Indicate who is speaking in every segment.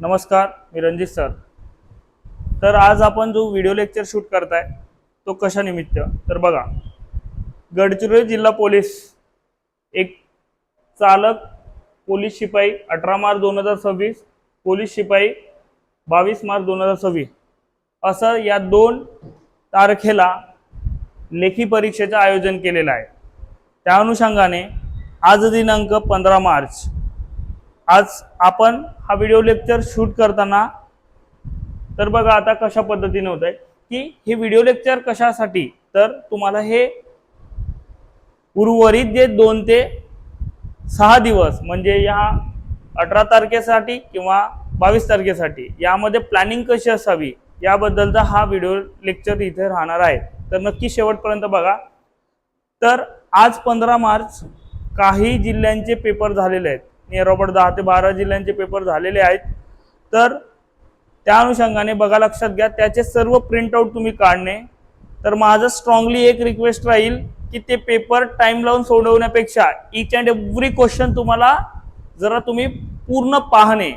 Speaker 1: नमस्कार, मी रणजित सर। तर आज आपण जो व्हिडिओ लेक्चर शूट करताय तो कशा निमित्त तर बघा, गडचिरोली जिल्हा पोलीस एक चालक पोलीस शिपाई 18 मार्च 2026, पोलीस शिपाई 22 मार्च 2026 असं या 2 तारखेला लेखी परीक्षेचं आयोजन केलेलं आहे। त्या अनुषंगाने आज दिनांक 15 मार्च आज आपण हा व्हिडिओ लेक्चर शूट करताना तर बघा आता कशा पद्धतीने होत आहे की हे व्हिडिओ लेक्चर कशासाठी तर तुम्हाला हे उर्वरित जे 2 ते 6 दिवस म्हणजे या 18 तारखेसाठी किंवा 22 तारखेसाठी यामध्ये प्लॅनिंग कशी असावी याबद्दलचा हा व्हिडिओ लेक्चर इथे राहणार आहे। तर नक्की शेवटपर्यंत बघा। तर आज 15 मार्च काही जिल्ह्यांचे पेपर झालेले आहेत, नियर अबाउट 10 ते 12 जिल्ह्यांचे पेपर झालेले आहेत। तर त्या अनुषंगाने बघा, लक्षात घ्या त्याचे सर्व प्रिंट आउट तुम्ही काढणे। तर माझं स्ट्रॉंगली एक रिक्वेस्ट राहील की ते पेपर टाइम लावून सोडवण्यापेक्षा ईच अँड एव्हरी क्वेश्चन तुम्हाला जरा तुम्ही पूर्ण पाहणे।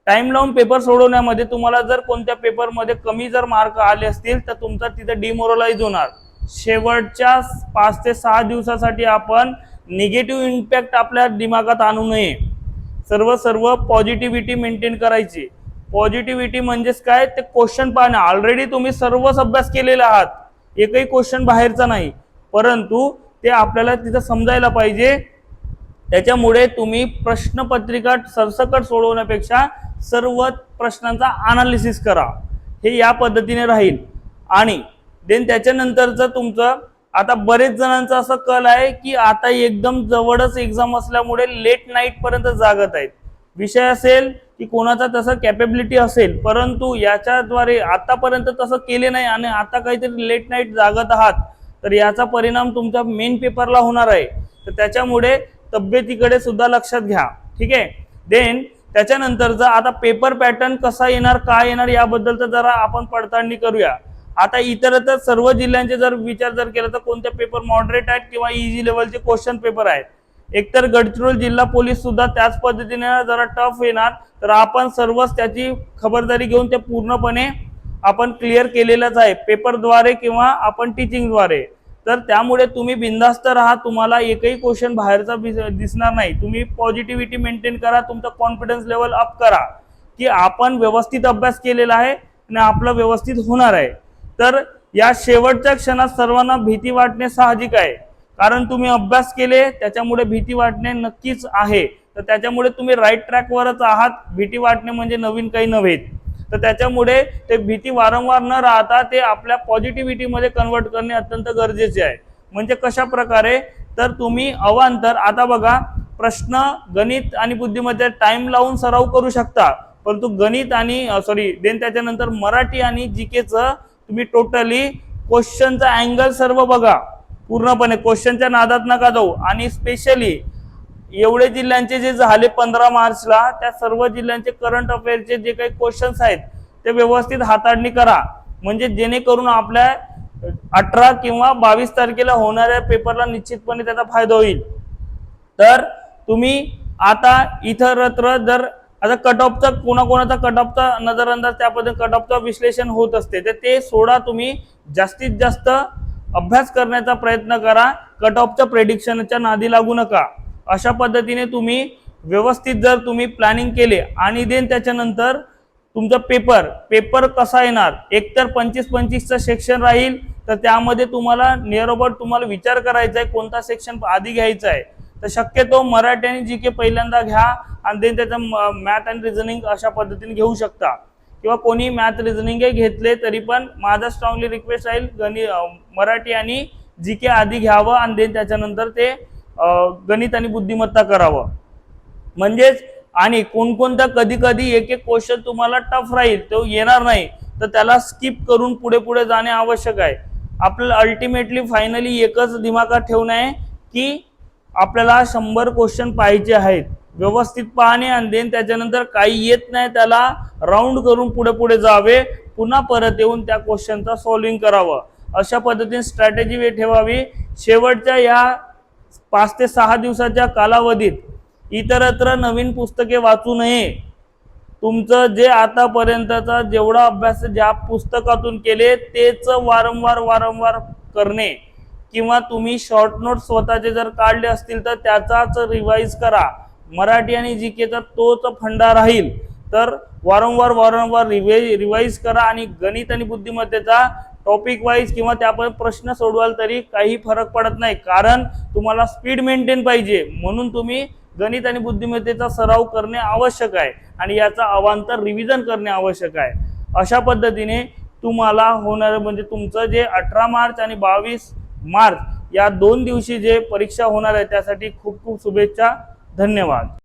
Speaker 1: टाइम लावून पेपर सोडवण्यामध्ये तुम्हाला जर कोणत्या पेपरमध्ये कमी जर मार्क आले असतील तर तुमचा तिथे डिमोरलाइज होणार। शेवटच्या 5 ते 6 दिवसासाठी आपण निगेटिव्ह इम्पॅक्ट आपल्या दिमागात आणू नये। सर्व पॉझिटिव्हिटी मेंटेन करायची। पॉझिटिव्हिटी म्हणजेच काय, ते क्वेश्चन पाहणे। ऑलरेडी तुम्ही सर्वच अभ्यास केलेला आहात, एकही क्वेश्चन बाहेरचा नाही, परंतु ते आपल्याला तिथे समजायला पाहिजे। त्याच्यामुळे तुम्ही प्रश्नपत्रिका सरसकट सोडवण्यापेक्षा सर्व प्रश्नांचा एनालिसिस करा, हे या पद्धतीने राहील। आणि देन त्याच्यानंतरचं तुमचं आता बरेच जणांचा असं कल आहे की आता एकदम जवळच एक्झाम असल्यामुळे लेट नाईट पर्यंत जागत आहेत। विषय असेल की कोणाचा तसं कॅपेबिलिटी असेल, परंतु याच्याद्वारे आतापर्यंत तसं केले नाही आणि आता काहीतरी लेट नाईट जागत आहात, तर याचा परिणाम तुमच्या मेन पेपरला होणार आहे। तर त्याच्यामुळे तब्येतीकडे सुद्धा लक्षात घ्या, ठीक आहे। देन त्याच्यानंतरचा आता पेपर पॅटर्न कसा येणार, काय येणार याबद्दलचा जरा आपण पडताळणी करूया। आता इतरत्र सर्व जिल्ह्यांचे जर विचार जर केला तर कोणते पेपर मॉडरेट आहेत किंवा इझी लेवलचे क्वेश्चन पेपर आहेत। एकतर गडचिरोली जिल्हा पोलीस सुद्धा त्याच पद्धतीने जरा टफ येणार, तर आपण सर्वच त्याची खबरदारी घेऊन ते पूर्णपणे आपण क्लिअर केलेलाच आहे पेपरद्वारे किंवा आपण टीचिंगद्वारे। तर त्यामुळे तुम्ही बिंदास्त राहा, तुम्हाला एकही क्वेश्चन बाहेरचा दिसणार नाही। तुम्ही पॉझिटिव्हिटी मेंटेन करा, तुमचा कॉन्फिडन्स लेवल अप करा की आपण व्यवस्थित अभ्यास केलेला आहे आणि आपलं व्यवस्थित होणार आहे। तर या शेवटच्या क्षणात सर्वांना भीती वाटणे साहजिक आहे, कारण तुम्ही अभ्यास केले त्याच्यामुळे भीती वाटणे नक्कीच आहे। तर त्याच्यामुळे तुम्ही राईट ट्रॅकवरच आहात, भीती वाटणे म्हणजे नवीन काही नव्हे। तर त्याच्यामुळे ते भीती वारंवार न राहता ते आपल्या पॉझिटिव्हिटीमध्ये कन्वर्ट करणे अत्यंत गरजेचे आहे। म्हणजे कशा प्रकारे, तर तुम्ही अवांतर आता बघा, प्रश्न गणित आणि बुद्धिमत्ता टाइम लावून सराव करू शकता, परंतु गणित आणि देन त्याच्यानंतर मराठी आणि जीकेचं तुम्ही टोटली क्वेश्चनचा अँगल सर्व बघा, पूर्णपणे क्वेश्चनच्या नादात नका जाऊ। आणि स्पेशली एवढे जिल्ह्यांचे जे झाले 15 मार्चला, त्या सर्व जिल्ह्यांचे करंट अफेअरचे जे काही क्वेश्चन्स आहेत ते व्यवस्थित हाताळणी करा, म्हणजे जेणेकरून आपल्या 18 किंवा 22 तारखेला होणाऱ्या पेपरला निश्चितपणे त्याचा फायदा होईल। तर तुम्ही आता इतरत्र जर आता कट ऑफचा कोणाकोणाचा कट ऑफचा नजरअंदाज त्याबद्दल कट ऑफचं विश्लेषण होत असते, तर ते सोडा। तुम्ही जास्तीत जास्त अभ्यास करण्याचा प्रयत्न करा, कट ऑफच्या प्रेडिक्शनच्या नादी लागू नका। अशा पद्धतीने तुम्ही व्यवस्थित जर तुम्ही प्लॅनिंग केले आणि देन त्याच्यानंतर तुमचा पेपर कसा येणार, एकतर 25-25चं सेक्शन राहील, तर त्यामध्ये तुम्हाला नियर अबाउट तुम्हाला विचार करायचा आहे कोणता सेक्शन आधी घ्यायचा आहे। तर शक्यतो मराठी आणि जीके पहिल्यांदा घ्या आणि देन त्याचा मॅथ आणि रिझनिंग अशा पद्धतीने घेऊ शकता, किंवा कोणी मॅथ रिझनिंग घेतले तरी पण माझा स्ट्रॉंगली रिक्वेस्ट राहील मराठी आणि जीके आधी घ्यावं आणि देन त्याच्यानंतर ते गणित आणि बुद्धिमत्ता करावं। म्हणजेच आणि कोणकोणता कधी कधी एक क्वेश्चन तुम्हाला टफ राहील, तो येणार नाही, तर त्याला स्किप करून पुढे जाणे आवश्यक आहे। आपल्याला अल्टिमेटली फायनली एकच दिमागात ठेवणं आहे की आपल्याला 100 क्वेश्चन पाहिजे आहेत, व्यवस्थित पाहणे आणि देन त्याच्यानंतर काही येत नाही त्याला राऊंड करून पुढे जावे, पुन्हा परत येऊन त्या क्वेश्चनचा सॉल्विंग करावं। अशा पद्धतीने स्ट्रॅटेजी ठेवावी। शेवटच्या या 5 ते 6 दिवसाच्या कालावधीत इतरत्र नवीन पुस्तके वाचू नये, तुमचं जे आतापर्यंतचा जेवढा अभ्यास ज्या पुस्तकातून केले तेच वारंवार करणे, किंवा तुम्ही शॉर्ट नोट स्वतःचे जर काढले असतील तर त्याचाच रिवाइज करा. मराठी आणि जीकेचा तोच फंडा राहील. तर वारंवार रिवाइज करा आणि गणित आणि बुद्धिमत्तेचा टॉपिक वाईज किंवा त्यापर्यंत प्रश्न सोडवाल तरी काही फरक पडत नाही, कारण तुम्हाला स्पीड मेंटेन पाहिजे. म्हणून तुम्ही गणित आणि बुद्धिमत्तेचा सराव करणे आवश्यक आहे आणि याचा अवांतर रिव्हिजन करणे आवश्यक आहे. अशा पद्धतीने तुम्हाला होणार म्हणजे तुमचं जे 18 मार्च आणि 22 मार्च या 2 दिवशी जे परीक्षा होणार आहे त्यासाठी खूप खूप शुभेच्छा. धन्यवाद.